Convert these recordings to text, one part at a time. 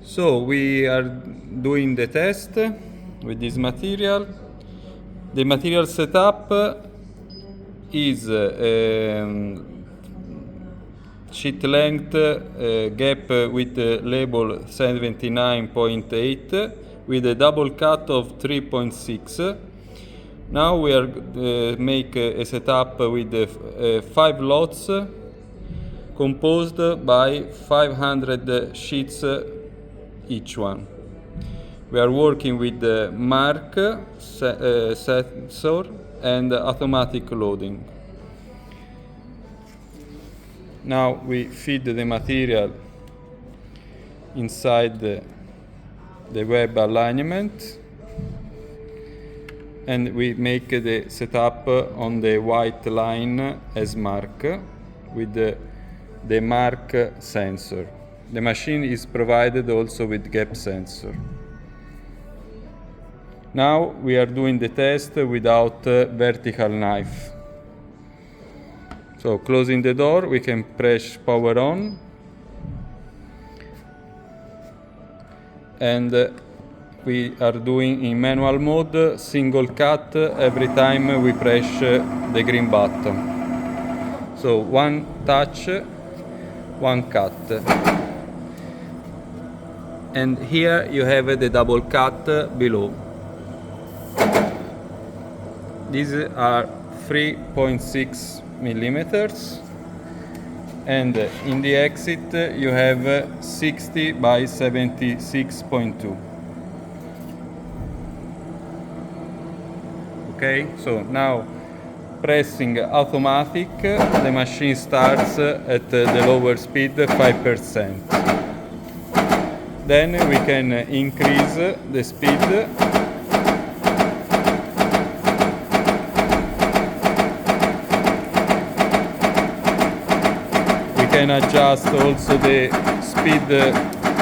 So we are doing the test with this material. The material setup is sheet length gap with label 79.8 with a double cut of 3.6. Now we are make a setup with 5 lots composed by 500 sheets each one. We are working with the mark sensor and automatic loading. Now we feed the material inside the web alignment and we make the setup on the white line as mark with the mark sensor. The machine is provided also with gap sensor. Now we are doing the test without vertical knife. So closing the door, we can press power on and we are doing in manual mode single cut every time we press the green button. So one touch, one cut. And here you have the double cut below. These are 3.6 millimeters and in the exit you have 60 by 76.2. Okay, so now pressing automatic, the machine starts at the lower speed 5%. Then we can increase the speed we can adjust also the speed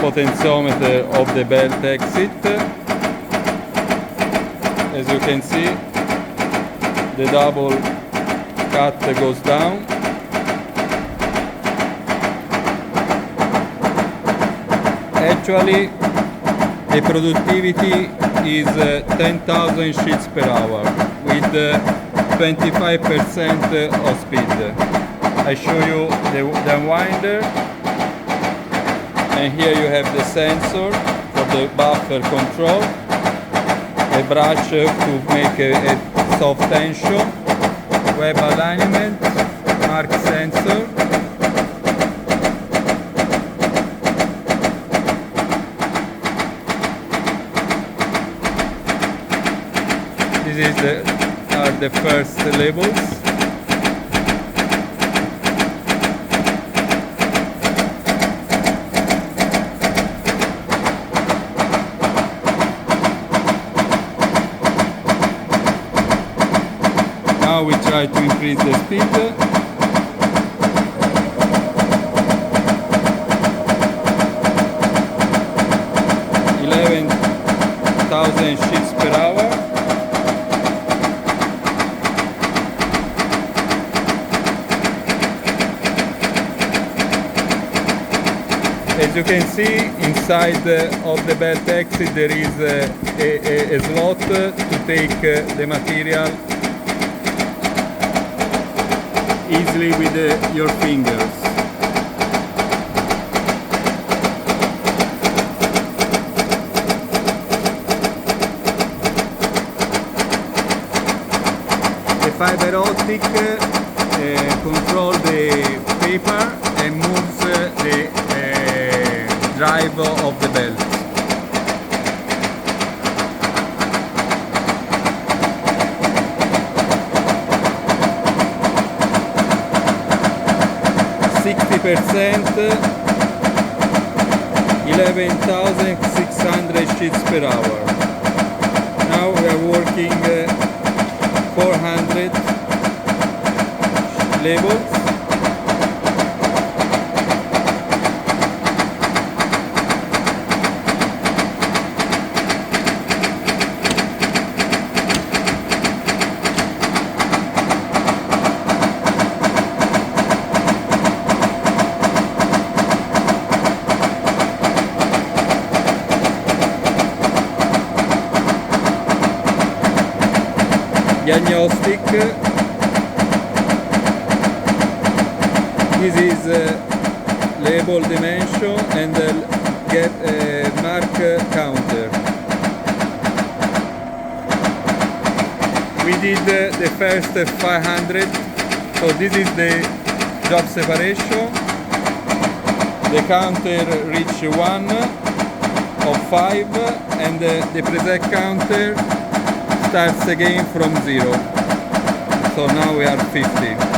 potentiometer of the belt exit. As you can see, the double cut goes down. Actually, the productivity is 10,000 sheets per hour with 25% of speed. I show you the unwinder, and here you have the sensor for the buffer control, a brush to make a soft tension, web alignment, mark sensor, these are the first labels. Now we try to increase the speed. 11,000 sheets per hour. As you can see, inside of the belt exit there is a slot to take the material easily with your fingers. The fiber optic controls the paper and moves the drive of the belt. %, 11,600 sheets per hour. Now we are working 400 labels. diagnostic. This is label dimension and get mark counter. We did the first 500, so this is the job separation. The counter reach 1 of 5 and the preset counter starts again from 0. So now we are 50.